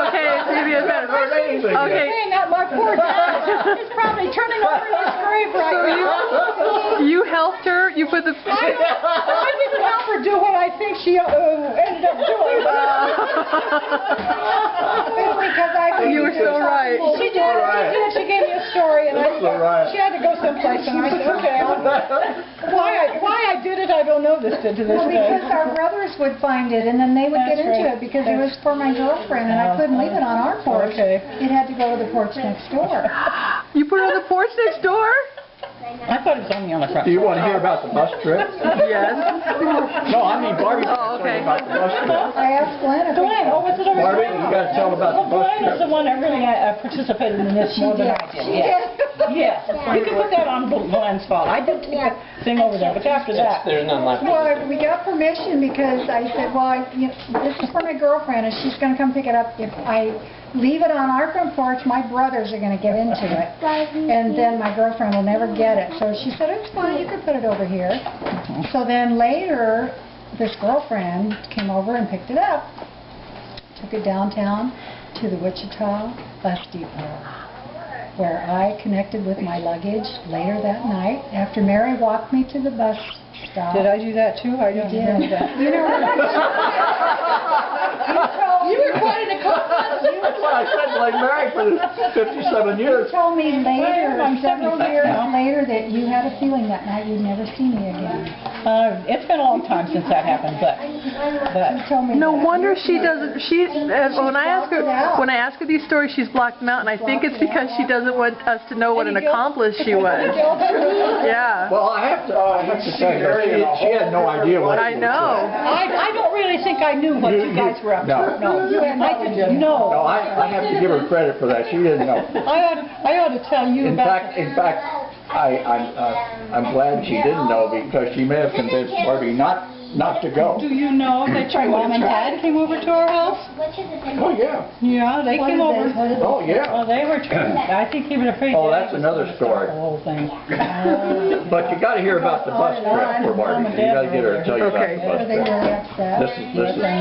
Okay, maybe a better. Okay. My poor dad is probably turning over in his grave right now. You helped her? You put the... I didn't help her do what I think she ended up doing. Because you were so right. She did. She gave me a story, and she had to go someplace, and I said, okay. Why I did it, I don't know to this day. Because our brothers would find it, and then they would get into it, because it was for my girlfriend, and I couldn't leave it on our porch. Okay. It had to go to the porch next door. You put it on the porch next door? I thought it was only on the front. Do you want to hear about the bus trip? Yes. No, I mean Barbie. Oh, okay. About the bus trip. I asked Glenn. Glenn, what was it over Barbie, you got to tell about the bus Glenn is trip. the one that really participated in this more than I did. Yes. You can put that on Glenn's fault. I did take a thing over there, but after that. There's none left. Well, we got permission because I said, well, this is for my girlfriend, and she's going to come pick it up. If I leave it on our front porch, my brothers are going to get into it, and then my girlfriend will never get it. So she said, it's fine, you can put it over here. So then later, this girlfriend came over and picked it up, took it downtown to the Wichita bus depot, where I connected with my luggage later that night after Mary walked me to the bus stop. Did I do that too? I didn't remember that. You know You were quite an accomplice. That's why I said like Mary for 57 years. You told me later, I'm several 70 years now. later, that you had a feeling that night you'd never see me again. It's been a long time since that happened, but You told me No that. wonder she doesn't. When I ask her these stories, she's blocked them out, and I think it's because she doesn't want us to know what an accomplice she was. Yeah. Well, I have to say, she had no idea what. I know. I don't really think I knew what you guys were up to. No. I didn't know. No, I have to give her credit for that. She didn't know. I ought to tell you about In fact, I'm glad she didn't know, because she may have convinced Barbie not to go. Do you know that your mom and dad came over to our house? Oh yeah. Yeah, they came over. Oh yeah. Well, they were. I think even a pretty. Oh, that's another story. The whole thing. But you got to hear about the bus trip for Barbie. You got to get her to tell you about the bus Were they trip. really upset?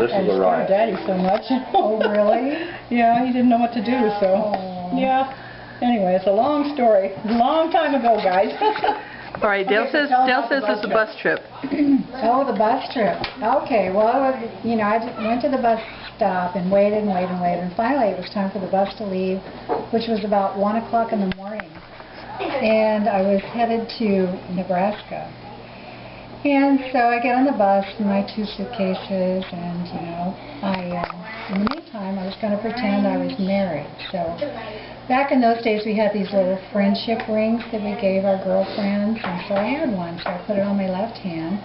This is a riot. Daddy so much. Oh, really? Yeah, he didn't know what to do, so. Yeah. Anyway, it's a long story. A long time ago, guys. All right, Dale says it's a bus trip. Oh, the bus trip. Okay, well, I just went to the bus stop and waited and waited and waited, and finally it was time for the bus to leave, which was about 1 o'clock in the morning. And I was headed to Nebraska. And so I get on the bus in my 2 suitcases, and, in the meantime, I was going to pretend I was married. So back in those days, we had these little friendship rings that we gave our girlfriends, and so I had one, so I put it on my left hand,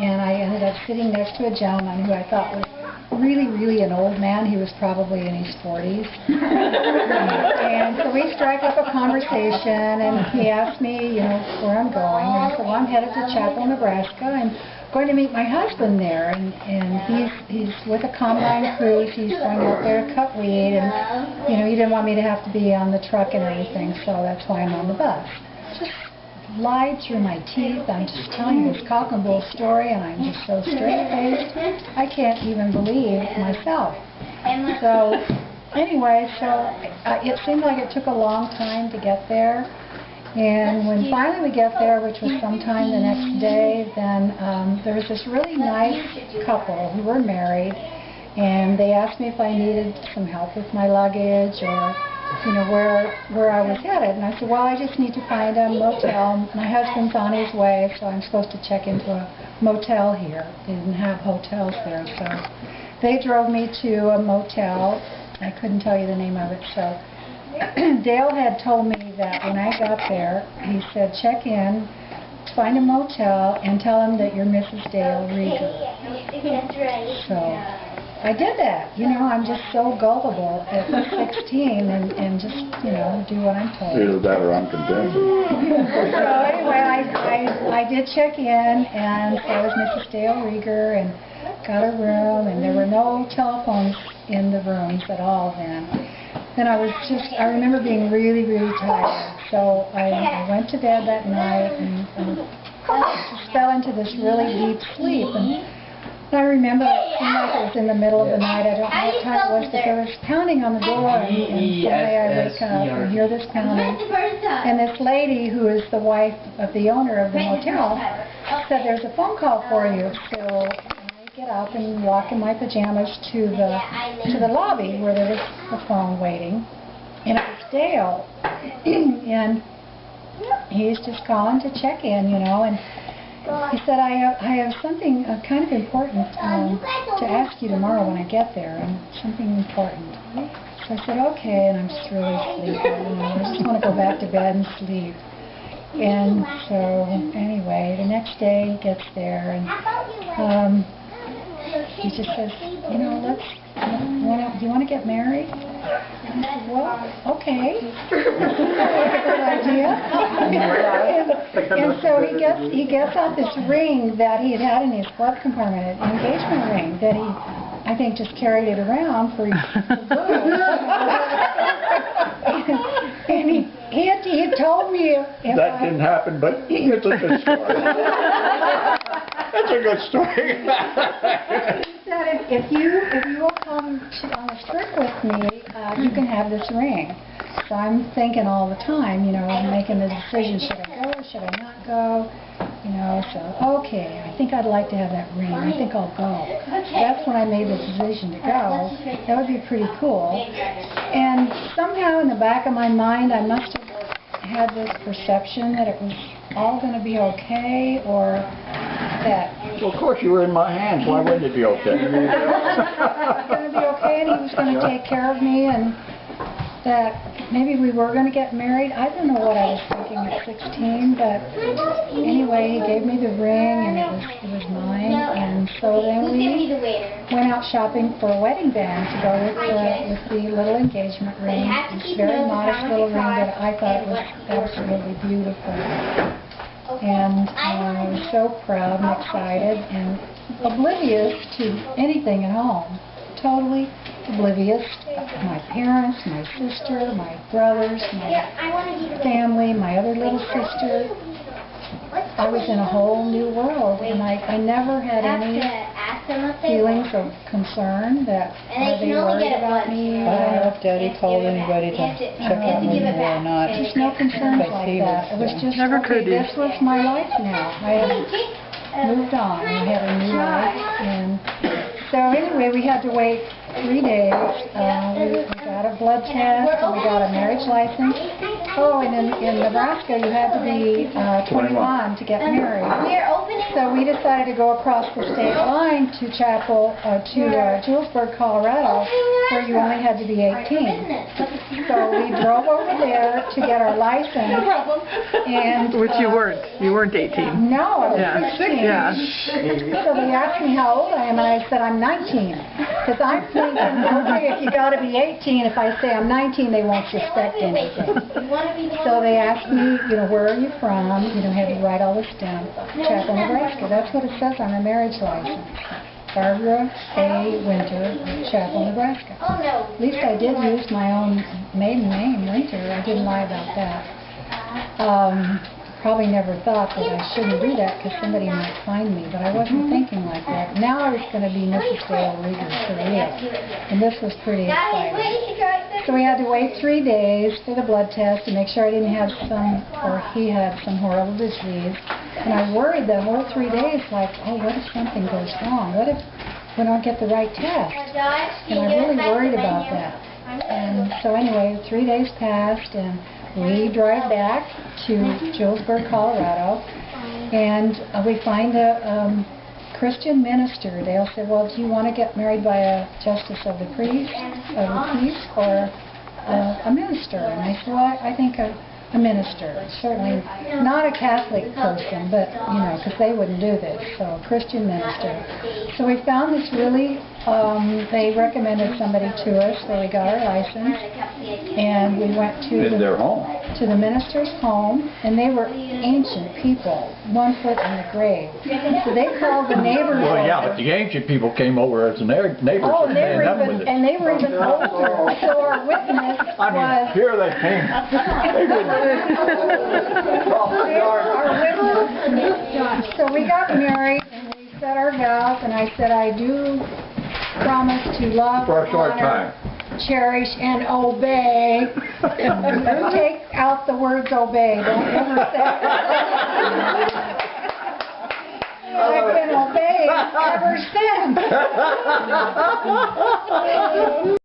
and I ended up sitting next to a gentleman who I thought was really, really an old man. He was probably in his 40s. And so we struck up a conversation, and he asked me, where I'm going, and I said, well, I'm headed to Chapel, Nebraska, and going to meet my husband there, and he's with a combine crew. He's going out there to cut weed, and he didn't want me to have to be on the truck and everything, so that's why I'm on the bus. Just lied through my teeth. I'm just telling you this cock and bull story, and I'm just so straight-faced. I can't even believe myself. So anyway, it seemed like it took a long time to get there. And when finally we get there, which was sometime the next day, then there was this really nice couple who were married, and they asked me if I needed some help with my luggage or, where I was headed. And I said, well, I just need to find a motel. My husband's on his way, so I'm supposed to check into a motel here. They didn't have hotels there, so they drove me to a motel. I couldn't tell you the name of it, so Dale had told me that when I got there, he said, check in, find a motel, and tell him that you're Mrs. Dale Rieger. So I did that. I'm just so gullible at 16 and just, do what I'm told. Either that or I'm convincing. So anyway, I did check in, and so I was Mrs. Dale Rieger, and got a room, and there were no telephones in the rooms at all then. Then I remember being really, really tired. So I went to bed that night and just fell into this really deep sleep. And I remember it seemed like it was in the middle of the night. I don't know what time it was, but there was pounding on the door, and suddenly I wake up and hear this pounding. And this lady, who is the wife of the owner of the motel, said, "There's a phone call for you." So I get up and walk in my pajamas to the lobby where there was a phone waiting, and it was Dale, and he's just calling to check in, you know, and he said, I have something kind of important to ask you tomorrow when I get there, and something important. So I said, okay, and I'm just really sleepy. You know, I just want to go back to bed and sleep. And so, anyway, the next day he gets there, and he just says, you know, do you want to get married? And I said, well, okay. That's a good idea. and so he gets out this ring that he had in his glove compartment, an engagement ring that he, I think, just carried it around for and he had told me if that didn't happen, but it's a good story. That's a good story. He said, if you will come on a trip with me, you can have this ring. So I'm thinking all the time, you know, making the decision, should I go or should I not go? You know, so, okay, I think I'd like to have that ring. I think I'll go. That's when I made the decision to go. That would be pretty cool. And somehow in the back of my mind, I must have had this perception that it was all going to be okay, or that... Well, of course you were in my hands. Why wouldn't it be okay? It was going to be okay, and he was going to take care of me, and that maybe we were going to get married. I don't know what I was thinking at 16, but anyway, he gave me the ring, and it was mine. And so then we went out shopping for a wedding band to go with the little engagement ring. This very modest little ring that I thought was absolutely beautiful. And I was so proud and excited and oblivious to anything at home. Totally oblivious. My parents, my sister, my brothers, my family, my other little sister. I was in a whole new world, and I never had any feelings of concern that they worried about me. I don't know if Daddy called anybody to check on me or not. Just no concerns like that. It was just, okay, this was my life now. I had moved on. I had a new life, and so anyway, we had to wait 3 days. We got a blood test, and we got a marriage license. Oh, and in Nebraska, you had to be 21 to get married. So we decided to go across the state line to Julesburg, Colorado, where you only had to be 18. So we drove over there to get our license. And which you weren't. You weren't 18. No, I was 16. Yeah. So they asked me how old I am, and I said I'm 19. Because I'm thinking, okay, if you got to be 18, if I say I'm 19, they won't suspect anything. So they asked me, you know, where are you from? You know, had to write all this down. Chapel, Nebraska. That's what it says on my marriage license. Barbara A. Winter, Chapel, Nebraska. At least I did use my own maiden name, Winter. I didn't lie about that. Probably never thought that I shouldn't do that because somebody might find me, but I wasn't thinking like that. Now I was going to be Mrs. Dale Rieger for real, and this was pretty exciting. So we had to wait 3 days for the blood test to make sure I didn't have he had some horrible disease. And I worried the whole 3 days, like, oh, what if something goes wrong? What if we don't get the right test? And I really worried about that. And so anyway, 3 days passed, and we drive back to Julesburg, Colorado, and we find a Christian minister. Dale said, well, do you want to get married by a justice of the peace or a minister? And I said, well, I think a minister. Certainly not a Catholic person, but, you know, because they wouldn't do this. So a Christian minister. So we found this really, they recommended somebody to us, so we got our license, and we went to their home. To the minister's home, and they were ancient people, 1 foot in the grave. So they called the neighbors Well, yeah, over. but the ancient people came over as the neighbors. Oh, and they were had nothing even, with it. and they were even older. So our witness I mean, was. here they came. They wouldn't. Our witness. So we got married, and we said said our vows, and I said I do promise to love, For a short honor, time. cherish, and obey. Take out the words obey. Don't ever say I've been obeyed ever since.